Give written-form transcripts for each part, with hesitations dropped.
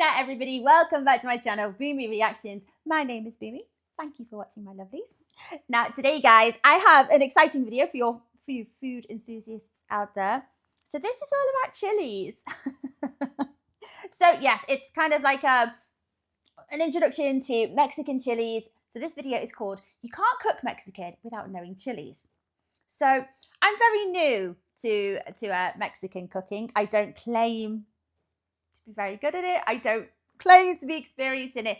there, everybody. Welcome back to my channel, Boomy Reactions. My name is Boomy. Thank you for watching, my lovelies. Now, today, guys, I have an exciting video for you food enthusiasts out there. So this is all about chilies. So yes, it's kind of like an introduction to Mexican chilies. So this video is called "You Can't Cook Mexican Without Knowing Chilies." So I'm very new to Mexican cooking. I don't claim to be very good at it. I don't claim to be experienced in it,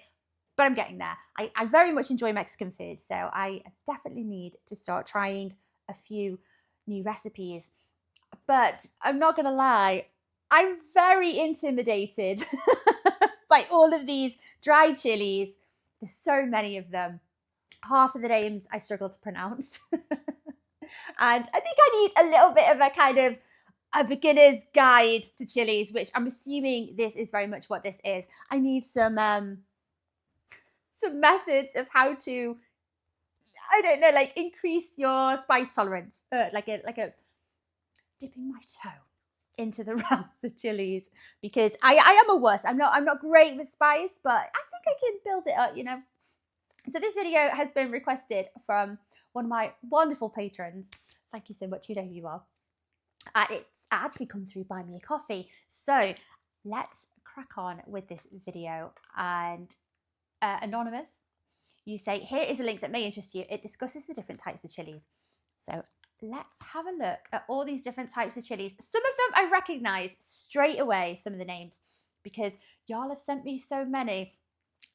but I'm getting there. I very much enjoy Mexican food, so I definitely need to start trying a few new recipes. But I'm not going to lie, I'm very intimidated by all of these dried chilies. There's so many of them. Half of the names I struggle to pronounce. And I think I need a little bit of a kind of a beginner's guide to chilies, which I'm assuming this is very much what this is. I need some methods of how to, I don't know, like increase your spice tolerance, like a dipping my toe into the realms of chilies, because I am a wuss. I'm not great with spice, but I think I can build it up, you know. So this video has been requested from one of my wonderful patrons. Thank you so much. You know who you are. It's actually come through Buy Me a Coffee. So let's crack on with this video. And Anonymous, you say, here is a link that may interest you. It discusses the different types of chilies. So let's have a look at all these different types of chilies. Some of them I recognize straight away, some of the names, because y'all have sent me so many.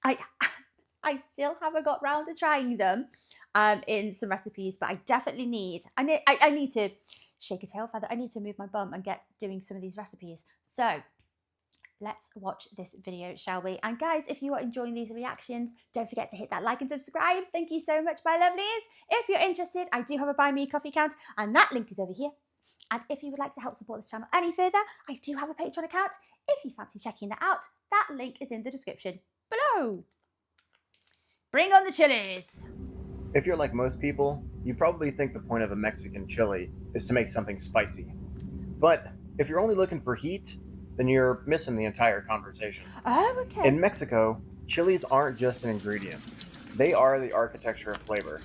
I still haven't got round to trying them in some recipes, but I definitely need, I need to shake a tail feather. I need to move my bum and get doing some of these recipes. So let's watch this video, shall we? And guys, if you are enjoying these reactions, don't forget to hit that like and subscribe. Thank you so much, my lovelies. If you're interested, I do have a Buy Me a Coffee account, and that link is over here. And if you would like to help support this channel any further, I do have a Patreon account. If you fancy checking that out, that link is in the description below. Bring on the chilies. If you're like most people, you probably think the point of a Mexican chili is to make something spicy. But if you're only looking for heat, then you're missing the entire conversation. Oh, okay. In Mexico, chilies aren't just an ingredient. They are the architecture of flavor.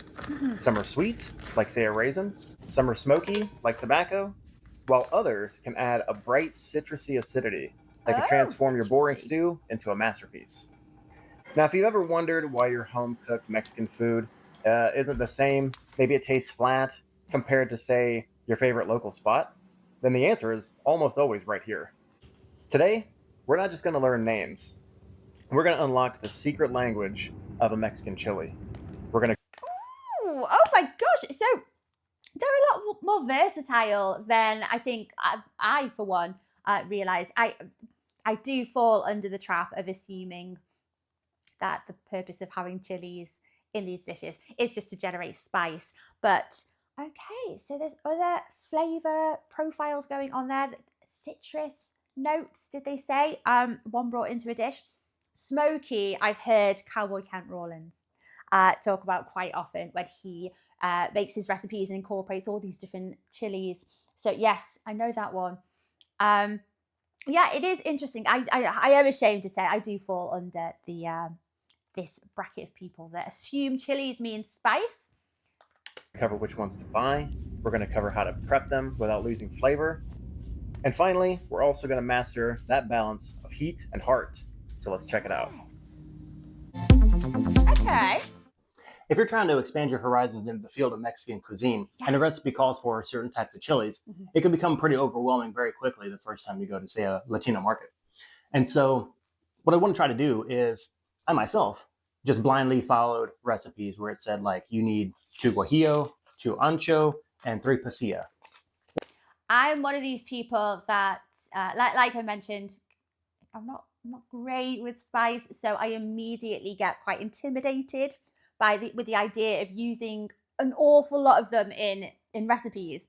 Some are sweet, like say a raisin. Some are smoky, like tobacco. While others can add a bright citrusy acidity that can transform your boring stew into a masterpiece. Now, if you've ever wondered why your home-cooked Mexican food isn't the same, maybe it tastes flat compared to, say, your favorite local spot, then the answer is almost always right here. Today, we're not just going to learn names. We're going to unlock the secret language of a Mexican chili. We're going to... Oh my gosh. So they're a lot more versatile than I think I for one, realized. I do fall under the trap of assuming that the purpose of having chilies in these dishes is just to generate spice. But okay, so there's other flavor profiles going on there. Citrus notes, did they say? One brought into a dish. Smoky, I've heard Cowboy Kent Rawlins talk about quite often when he makes his recipes and incorporates all these different chilies. So yes, I know that one. Yeah, it is interesting. I am ashamed to say I do fall under the this bracket of people that assume chilies mean spice. Cover which ones to buy. We're going to cover how to prep them without losing flavor. And finally, we're also going to master that balance of heat and heart. So let's check it out. Okay. If you're trying to expand your horizons into the field of Mexican cuisine, and a recipe calls for certain types of chilies, it can become pretty overwhelming very quickly the first time you go to, say, a Latino market. And so what I want to try to do is, I myself just blindly followed recipes where it said, like, you need 2 guajillo, 2 ancho, and 3 pasilla. I'm one of these people that, like I mentioned, I'm not great with spice, so I immediately get quite intimidated by with the idea of using an awful lot of them in recipes.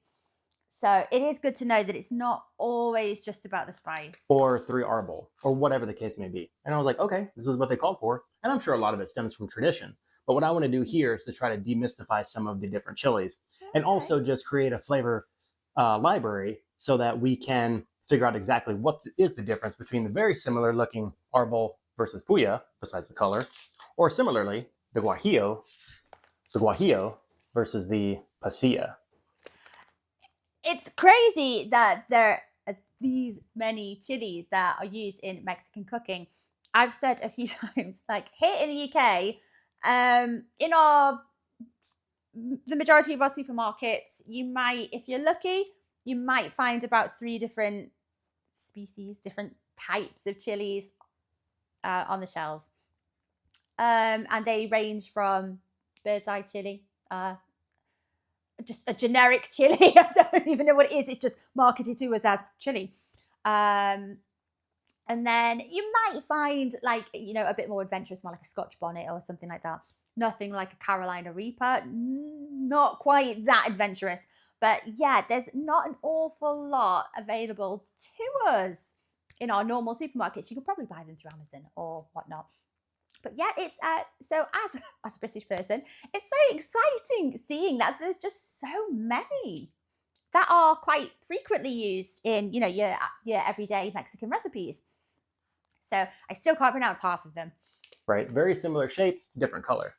So it is good to know that it's not always just about the spice. Or 3 arbol, or whatever the case may be. And I was like, okay, this is what they called for. And I'm sure a lot of it stems from tradition. But what I want to do here is to try to demystify some of the different chilies, and also just create a flavor library so that we can figure out exactly what is the difference between the very similar looking arbol versus puya, besides the color, or similarly, the guajillo versus the pasilla. It's crazy that there are these many chilies that are used in Mexican cooking. I've said a few times, like here in the UK, in the majority of our supermarkets, you might, if you're lucky, you might find about 3 different species, different types of chilies on the shelves. And they range from bird's eye chili, just a generic chili. I don't even know what it is. It's just marketed to us as chili. And then you might find like, a bit more adventurous, more like a Scotch bonnet or something like that. Nothing like a Carolina Reaper, not quite that adventurous. But yeah, there's not an awful lot available to us in our normal supermarkets. You could probably buy them through Amazon or whatnot. But yeah, it's so as a British person, it's very exciting seeing that there's just so many that are quite frequently used in your everyday Mexican recipes. So I still can't pronounce half of them. Right, very similar shape, different color.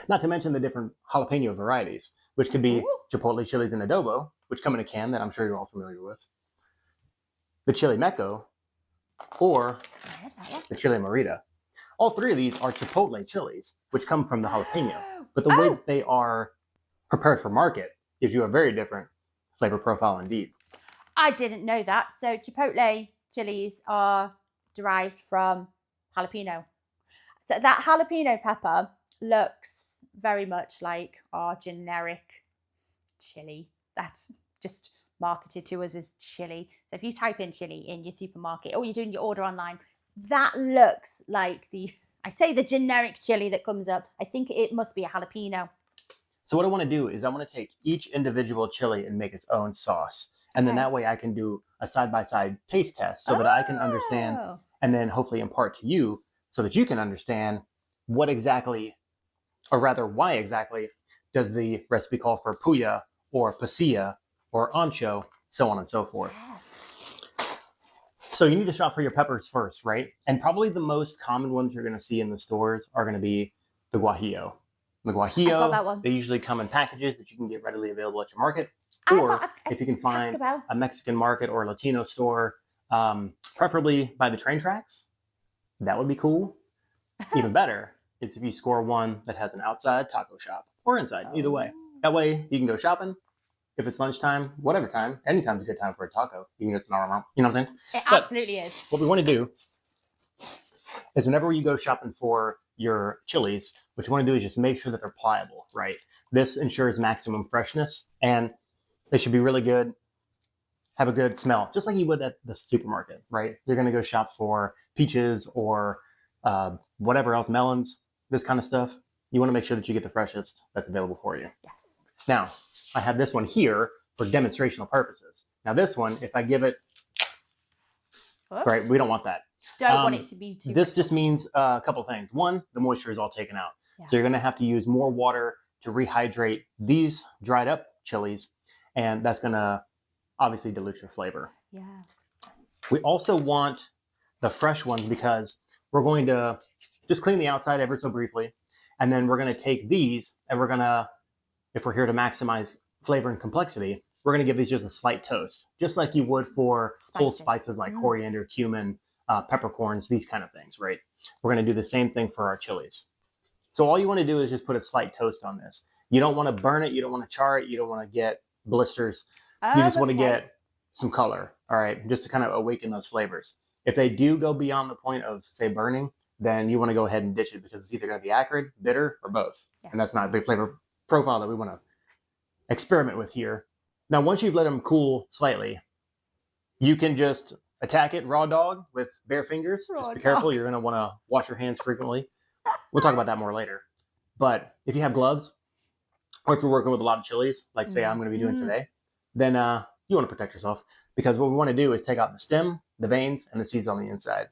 Not to mention the different jalapeno varieties, which could be chipotle chilies in adobo, which come in a can that I'm sure you're all familiar with. The chili meco, or the chile morita. All 3 of these are chipotle chilies, which come from the jalapeno. But the way that they are prepared for market gives you a very different flavor profile indeed. I didn't know that. So chipotle chilies are derived from jalapeno. So that jalapeno pepper looks very much like our generic chili that's just marketed to us as chili. So if you type in chili in your supermarket or you're doing your order online, that looks like the generic chili that comes up. I think it must be a jalapeno. So what I want to do is I want to take each individual chili and make its own sauce. And then that way I can do a side-by-side taste test so that I can understand and then hopefully impart to you so that you can understand what exactly, or rather why exactly, does the recipe call for puya or pasilla or ancho, so on and so forth. So you need to shop for your peppers first, right? And probably the most common ones you're going to see in the stores are going to be the guajillo. The guajillo, they usually come in packages that you can get readily available at your market. Or if you can find a Mexican market or a Latino store, preferably by the train tracks, that would be cool. Even better is if you score one that has an outside taco shop or inside, either way. That way you can go shopping. If it's lunchtime, whatever time, anytime's a good time for a taco. You can just, you know what I'm saying? It absolutely is. What we want to do is whenever you go shopping for your chilies, what you want to do is just make sure that they're pliable, right? This ensures maximum freshness, and they should be really good, have a good smell, just like you would at the supermarket, right? You're going to go shop for peaches or whatever else, melons, this kind of stuff. You want to make sure that you get the freshest that's available for you. Yes. Now, I have this one here for demonstrational purposes. Now this one, if I give it, right, we don't want that. Don't want it to be too This just means a couple things. One, the moisture is all taken out. Yeah. So you're going to have to use more water to rehydrate these dried up chilies, and that's going to obviously dilute your flavor. Yeah. We also want the fresh ones because we're going to just clean the outside ever so briefly, and then we're going to take these and we're going to, if we're here to maximize flavor and complexity, we're going to give these just a slight toast, just like you would for whole spices like coriander, cumin, peppercorns, these kind of things, right? We're going to do the same thing for our chilies. So all you want to do is just put a slight toast on this. You don't want to burn it. You don't want to char it. You don't want to get blisters. You just want to get some color, all right, just to kind of awaken those flavors. If they do go beyond the point of, say, burning, then you want to go ahead and ditch it because it's either going to be acrid, bitter, or both. Yeah. And that's not a big flavor profile that we want to experiment with here. Now, once you've let them cool slightly, you can just attack it raw dog with bare fingers. Just be careful. You're going to want to wash your hands frequently. We'll talk about that more later. But if you have gloves, or if you're working with a lot of chilies, like say I'm going to be doing today, then you want to protect yourself because what we want to do is take out the stem, the veins, and the seeds on the inside.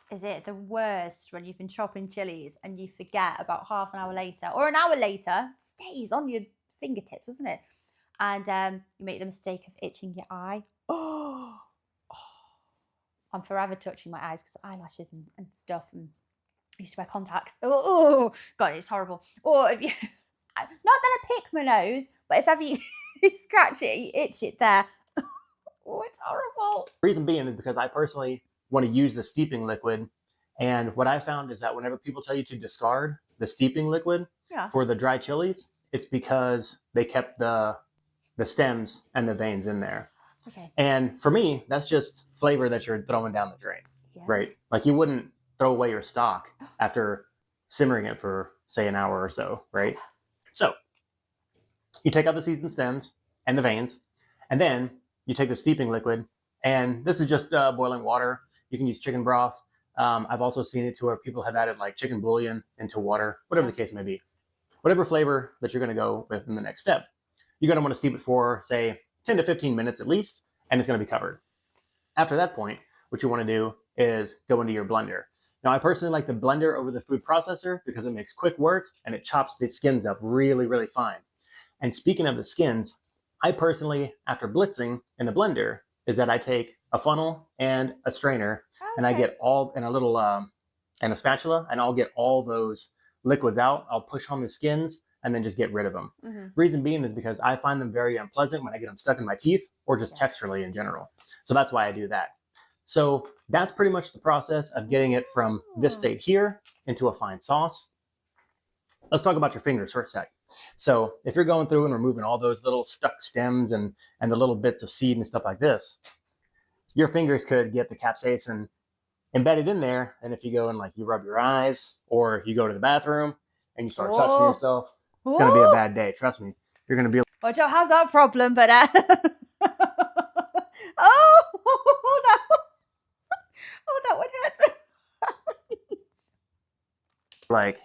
Is it the worst when you've been chopping chilies and you forget about half an hour later or an hour later, it stays on your fingertips, doesn't it? and you make the mistake of itching your eye. Oh, I'm forever touching my eyes because eyelashes and stuff, and I used to wear contacts. Oh, God, it's horrible. Or if you, not that I pick my nose, but if ever you scratch it, you itch it there. Oh, it's horrible. Reason being is because I personally want to use the steeping liquid. And what I found is that whenever people tell you to discard the steeping liquid for the dry chilies, it's because they kept the stems and the veins in there. Okay. And for me, that's just flavor that you're throwing down the drain, right? Like you wouldn't throw away your stock after simmering it for, say, an hour or so, right? So you take out the seeds and stems and the veins, and then you take the steeping liquid, and this is just boiling water. You can use chicken broth. I've also seen it to where people have added like chicken bouillon into water, whatever the case may be. Whatever flavor that you're going to go with in the next step. You're going to want to steep it for, say, 10 to 15 minutes at least, and it's going to be covered. After that point, what you want to do is go into your blender. Now, I personally like the blender over the food processor because it makes quick work and it chops the skins up really, really fine. And speaking of the skins, I personally, after blitzing in the blender, is that I take a funnel and a strainer, and I get all, and a little, and a spatula, and I'll get all those liquids out. I'll push home the skins and then just get rid of them. Reason being is because I find them very unpleasant when I get them stuck in my teeth or just texturally in general. So that's why I do that. So that's pretty much the process of getting it from this state here into a fine sauce. Let's talk about your fingers for a sec. So if you're going through and removing all those little stuck stems and the little bits of seed and stuff like this, your fingers could get the capsaicin embedded in there. And if you go and like you rub your eyes or you go to the bathroom and you start touching yourself, it's going to be a bad day. Trust me. You're going to be. I don't have that problem, but that one hurts. Like,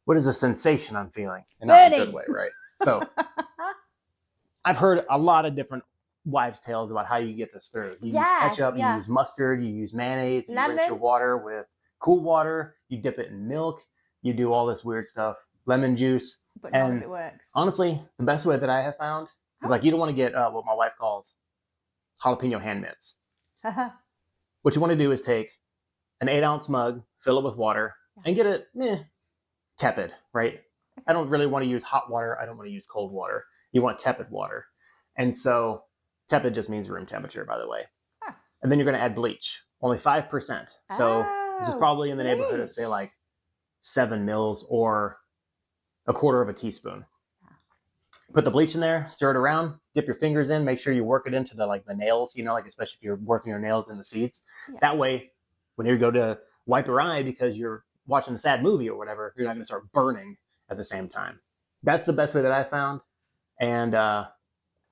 what is the sensation I'm feeling? And not in a good way, right? So I've heard a lot of different wives' tales about how you get this through. You use ketchup, you use mustard, you use mayonnaise, you rinse your water with cool water, you dip it in milk, you do all this weird stuff, lemon juice. But none of it works. Honestly, the best way that I have found is like you don't want to get what my wife calls jalapeno hand mitts. What you want to do is take an 8-ounce mug, fill it with water, and get it tepid, right? I don't really want to use hot water. I don't want to use cold water. You want tepid water. And so tepid just means room temperature, by the way. And then you're going to add bleach, only 5%. So this is probably in the neighborhood of, say, like 7 mils or a quarter of a teaspoon. Put the bleach in there, stir it around, dip your fingers in, make sure you work it into the nails, like especially if you're working your nails in the seeds. That way, when you go to wipe your eye because you're watching a sad movie or whatever, you're not going to start burning at the same time. That's the best way that I found. And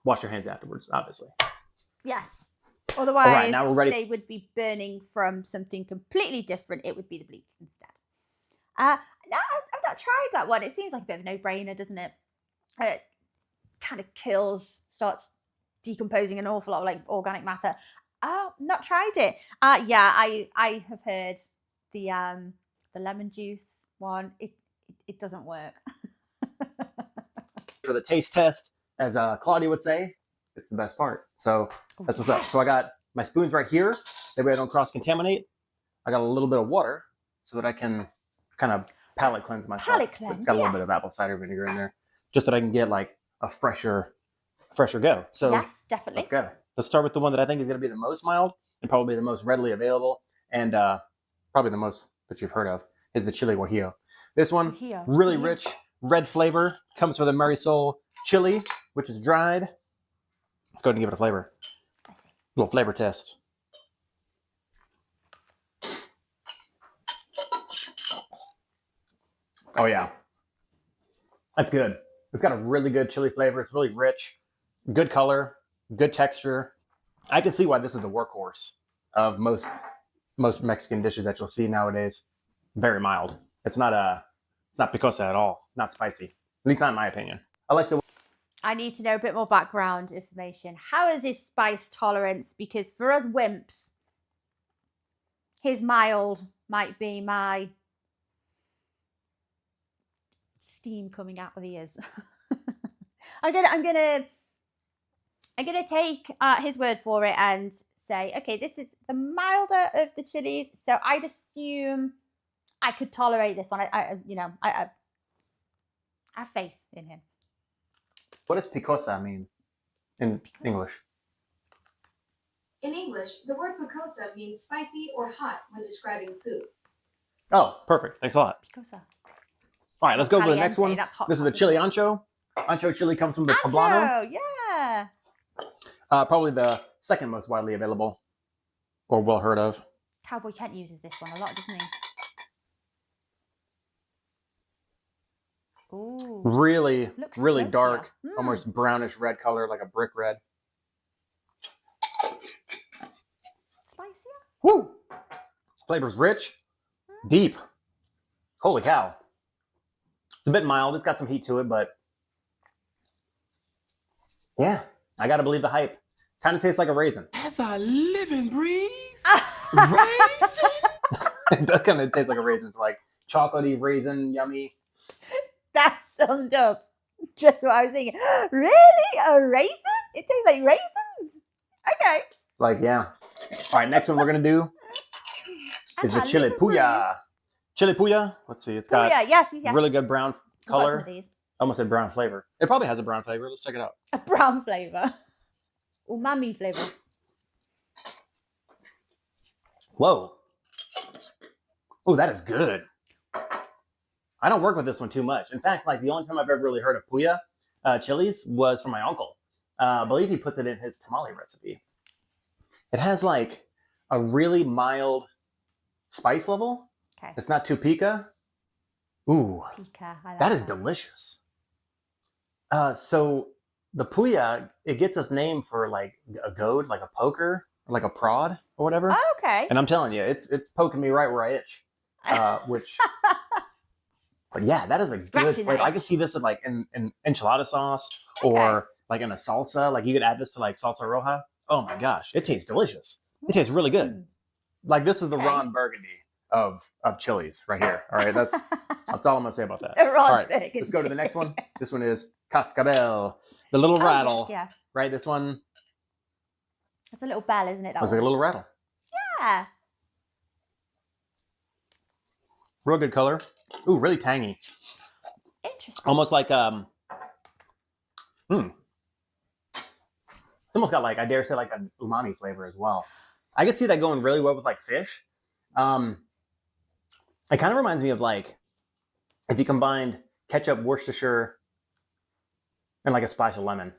wash your hands afterwards, obviously. Yes. Otherwise, now we're ready. They would be burning from something completely different. It would be the bleach instead. No, I've not tried that one. It seems like a bit of a no-brainer, doesn't it? It kind of starts decomposing an awful lot of organic matter. Oh, not tried it. I have heard the lemon juice one. It doesn't work. For the taste test, as Claudia would say, it's the best part. So that's what's up. So I got my spoons right here. That way I don't cross-contaminate. I got a little bit of water so that I can kind of palate cleanse myself. It's got a little bit of apple cider vinegar in there, just that I can get like a fresher go. So yes, definitely. Let's go. Let's start with the one that I think is going to be the most mild and probably the most readily available, and probably the most that you've heard of is the chili guajillo. This one, really rich red flavor, comes with a Marisol chili, which is dried. Let's go ahead and give it a flavor. Little flavor test. Oh yeah, that's good. It's got a really good chili flavor. It's really rich, good color, good texture. I can see why this is the workhorse of most Mexican dishes that you'll see nowadays. Very mild. It's not picosa at all. Not spicy. At least not in my opinion. I need to know a bit more background information. How is his spice tolerance? Because for us wimps, his mild might be my steam coming out of ears. I'm gonna take his word for it and say, okay, this is the milder of the chilies, so I'd assume I could tolerate this one. I have faith in him. What does picosa mean in English? In English, the word picosa means spicy or hot when describing food. Oh, perfect. Thanks a lot. Picosa. All right, let's go to the next one. That's hot, This is the chili ancho. Ancho chili comes from the poblano. Yeah. Probably the second most widely available or well heard of. Cowboy Kent uses this one a lot, doesn't he? Ooh. Really, Looks really smokier. dark, almost brownish red color, like a brick red. Spicier? Woo! Flavor's rich, deep. Holy cow. It's a bit mild. It's got some heat to it, but yeah, I gotta believe the hype. Kind of tastes like a raisin. As I live and breathe, raisin. It does kind of taste like a raisin. It's like chocolatey raisin, yummy. That summed up just what I was thinking. Really? A raisin? It tastes like raisins? Okay. Like, yeah. All right, next one we're going to do is the chili puya. Chili puya. Let's see. It's got yes. really good brown I've got some color. of these. Almost said brown flavor. It probably has a brown flavor. Let's check it out. A brown flavour. Umami flavour. Whoa. Oh, that is good. I don't work with this one too much. In fact, like the only time I've ever really heard of puya chilies was from my uncle. I believe he puts it in his tamale recipe. It has like a really mild spice level. Okay. It's not too pica. Ooh, Pica. I like that is delicious. So the puya, it gets its name for like a goad, like a poker, or like a prod or whatever. Oh, okay. And I'm telling you, it's poking me right where I itch. Which, but yeah, that is a good flavor. I can see this in like in enchilada sauce or like in a salsa. Like you could add this to like salsa roja. Oh my gosh, it tastes delicious. It tastes really good. Like this is the Ron Burgundy of chilies right here. All right, that's all I'm gonna say about that. All right, let's go to the next one. This one is cascabel, the little rattle. Yes, yeah. Right, this one. It's a little bell, isn't it? That Looks like a little rattle. Yeah. Real good color. Ooh, really tangy. Interesting. Almost like It's almost got like, I dare say, like an umami flavor as well. I could see that going really well with like fish. It kind of reminds me of like if you combined ketchup, Worcestershire, and like a splash of lemon.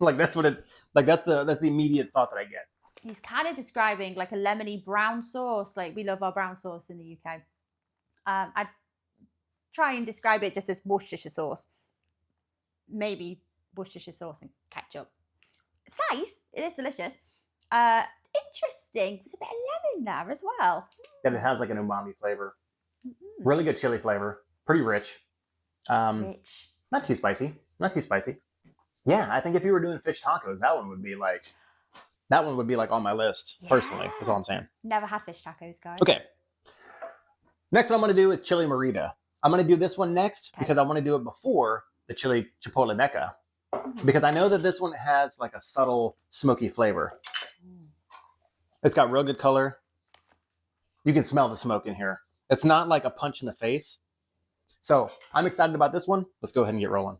Like that's what it like. That's the immediate thought that I get. He's kind of describing like a lemony brown sauce. Like we love our brown sauce in the UK. I'd try and describe it just as Worcestershire sauce. Maybe Worcestershire sauce and ketchup. It's nice. It is delicious. Interesting. There's a bit of lemon there as well. Yeah, it has like an umami flavor. Really good chili flavor. Pretty rich. Rich. Not too spicy. Not too spicy. Yeah, I think if you were doing fish tacos, that one would be like on my list personally. That's all I'm saying. Never had fish tacos, guys. Okay. Next one I'm going to do is chili morita. I'm going to do this one next because I want to do it before the chili chipotle mecca. Because I know that this one has like a subtle smoky flavor. It's got real good color. You can smell the smoke in here. It's not like a punch in the face. So I'm excited about this one. Let's go ahead and get rolling.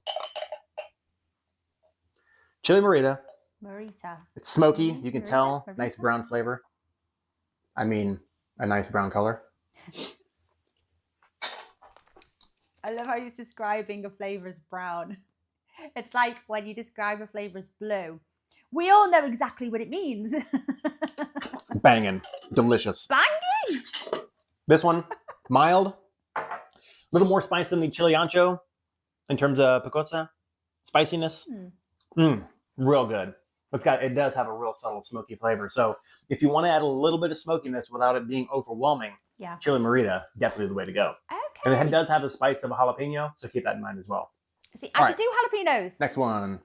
Chili morita. Morita. It's smoky. You can Morita, tell. morita. Nice brown flavor. I mean, a nice brown color. I love how he's describing a flavor as brown. It's like when you describe a flavor as blue. We all know exactly what it means. Banging. Delicious. Banging! This one, mild. A little more spice than the chili ancho in terms of picosa. Spiciness. Real good. It does have a real subtle smoky flavor. So if you want to add a little bit of smokiness without it being overwhelming, chili morita, definitely the way to go. Okay. And it does have the spice of a jalapeno, so keep that in mind as well. See, I could do jalapenos. Next one,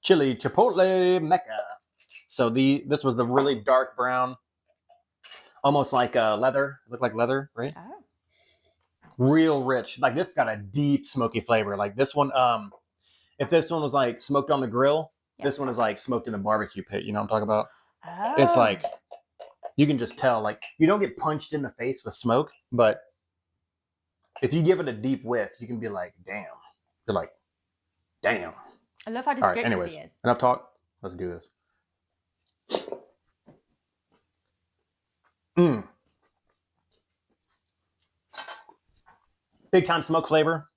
chili chipotle mecca. So this was the really dark brown, almost like leather. Looked like leather, right? Oh. Real rich. Like this got a deep smoky flavor. Like this one, if this one was like smoked on the grill, Yeah. this one is like smoked in a barbecue pit. You know what I'm talking about? Oh. It's like, you can just tell, like, you don't get punched in the face with smoke, but if you give it a deep whiff, you can be like, damn. You're like, damn. I love how All right, descriptive anyways, he is. enough talk. Let's do this. Big time smoke flavor.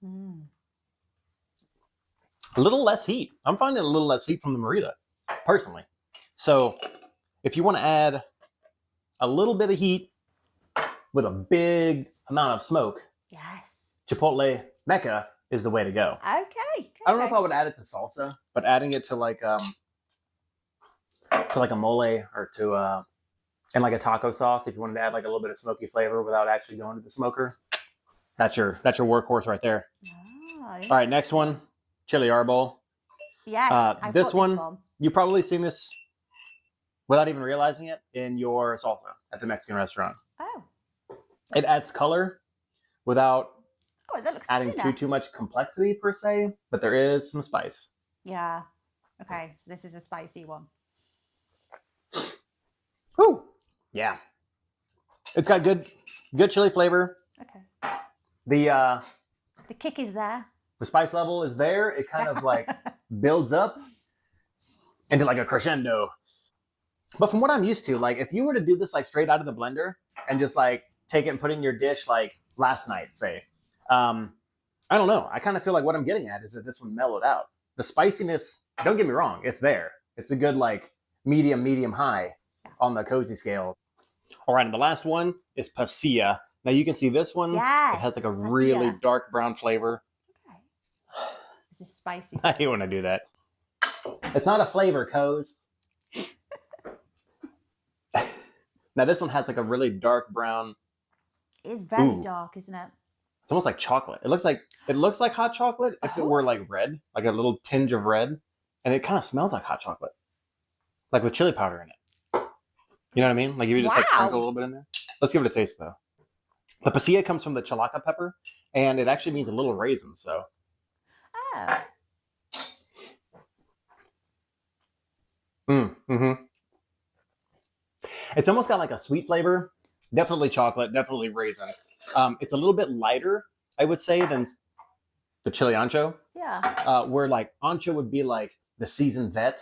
A little less heat. I'm finding a little less heat from the Merida, personally. So if you want to add a little bit of heat with a big amount of smoke, Yes. Chipotle Mecca is the way to go. Okay. I don't know if I would add it to salsa, but adding it to like a mole or to and like a taco sauce, if you wanted to add like a little bit of smoky flavor without actually going to the smoker, that's your workhorse right there. Oh, All right, next one, chili arbol. Yes, I've got this one, you've probably seen this without even realizing it in your salsa at the Mexican restaurant. Oh. It adds color without That looks adding thinner. too much complexity per se, but there is some spice. Yeah. Okay, so this is a spicy one. Whew. Yeah. It's got good chili flavor. Okay. The kick is there. The spice level is there. It kind of like builds up into like a crescendo. But from what I'm used to, like if you were to do this like straight out of the blender and just like take it and put it in your dish like last night, say, I don't know. I kind of feel like what I'm getting at is that this one mellowed out. The spiciness, don't get me wrong, it's there. It's a good like medium high on the Kozi scale. All right, and the last one is pasilla. Now you can see this one. Yes, it has like a pasilla. really dark brown flavor. Okay. This is spicy. I hate when I do that. It's not a flavor, Koz. Now this one has like a really dark brown. It's very Ooh. dark, isn't it? It's almost like chocolate. It looks like hot chocolate if it were like red, like a little tinge of red, and it kind of smells like hot chocolate, like with chili powder in it. You know what I mean? Like if you just like sprinkle a little bit in there. Let's give it a taste though. The pasilla comes from the chalaca pepper, and it actually means a little raisin. So. Oh. It's almost got like a sweet flavor. Definitely chocolate, definitely raisin. It's a little bit lighter, I would say, than the chili ancho. Yeah. Where like ancho would be like the seasoned vet.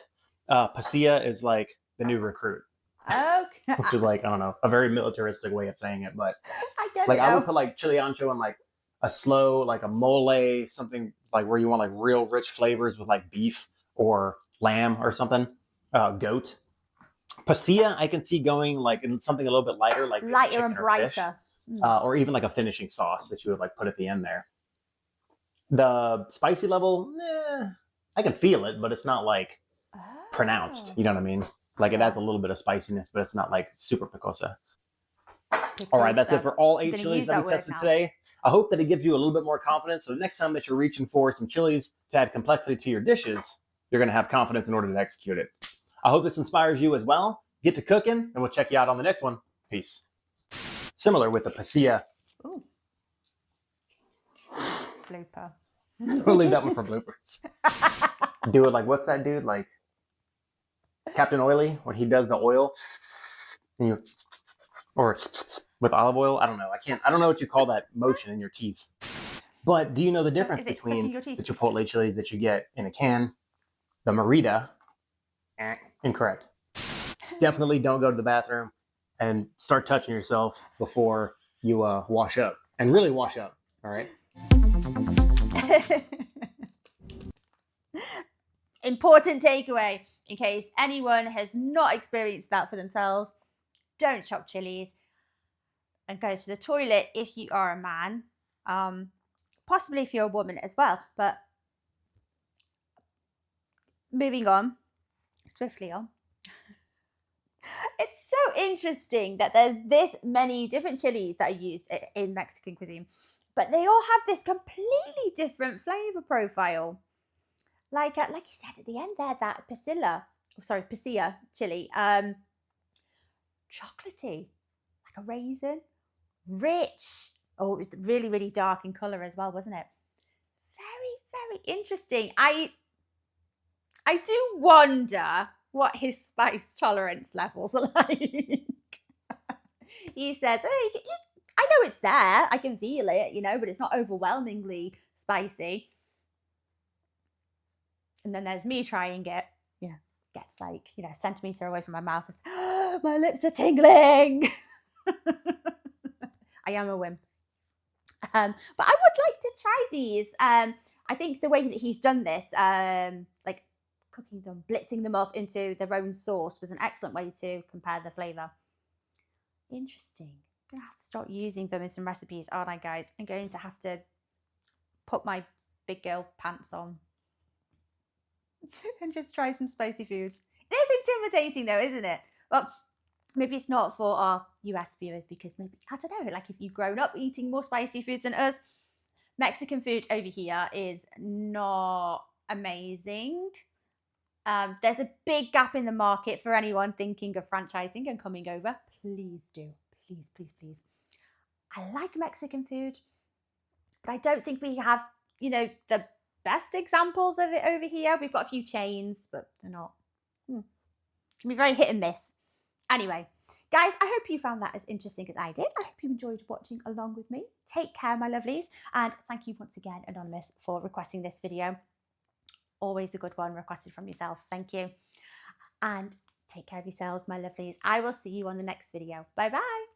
Pasilla is like the new recruit. Okay. Which is like, I don't know, a very militaristic way of saying it. But I get like it. I would put like chili ancho in like a slow, like a mole, something like where you want like real rich flavors with like beef or lamb or something. Goat. Pasilla, I can see going like in something a little bit lighter, like lighter and brighter, fish, or even like a finishing sauce that you would like put at the end there. The spicy level, I can feel it, but it's not like pronounced. You know what I mean? Like it adds a little bit of spiciness, but it's not like super picosa. All right, that's it for all 8 chilies that we tested today. I hope that it gives you a little bit more confidence. So the next time that you're reaching for some chilies to add complexity to your dishes, you're going to have confidence in order to execute it. I hope this inspires you as well. Get to cooking, and we'll check you out on the next one. Peace. Similar with the pasilla. Ooh. Blooper. We'll leave that one for bloopers. Do it like, what's that dude? Like Captain Oily, when he does the oil. Or with olive oil. I don't know. I don't know what you call that motion in your teeth. But do you know the difference between the Chipotle chilies that you get in a can, the Merida? Incorrect. Definitely don't go to the bathroom and start touching yourself before you wash up. And really wash up, all right? Important takeaway, in case anyone has not experienced that for themselves, don't chop chilies and go to the toilet if you are a man. Possibly if you're a woman as well, but moving on, swiftly on. It's so interesting that there's this many different chilies that are used in Mexican cuisine, but they all have this completely different flavor profile. Like you said at the end there, that pasilla chili, chocolatey, like a raisin, rich. Oh, it was really, really dark in color as well, wasn't it? Very, very interesting. I I do wonder what his spice tolerance levels are like. He says, hey, I know it's there. I can feel it, you know, but it's not overwhelmingly spicy. And then there's me trying it. Yeah, gets like, you know, a centimetre away from my mouth. It's, oh, my lips are tingling. I am a wimp. But I would like to try these. I think the way that he's done this, like cooking them, blitzing them up into their own sauce, was an excellent way to compare the flavour. Interesting. I'm going to have to start using them in some recipes, aren't I, guys? I'm going to have to put my big girl pants on and just try some spicy foods. It is intimidating though, isn't it? Well, maybe it's not for our US viewers because maybe, I don't know, like if you've grown up eating more spicy foods than us, Mexican food over here is not amazing. There's a big gap in the market for anyone thinking of franchising and coming over. Please do. Please, please, please. I like Mexican food, but I don't think we have, you know, the best examples of it over here. We've got a few chains, but they're not. Can be very hit and miss. Anyway, guys, I hope you found that as interesting as I did. I hope you enjoyed watching along with me. Take care, my lovelies. And thank you once again, Anonymous, for requesting this video. Always a good one requested from yourself. Thank you. And take care of yourselves, my lovelies. I will see you on the next video. Bye-bye.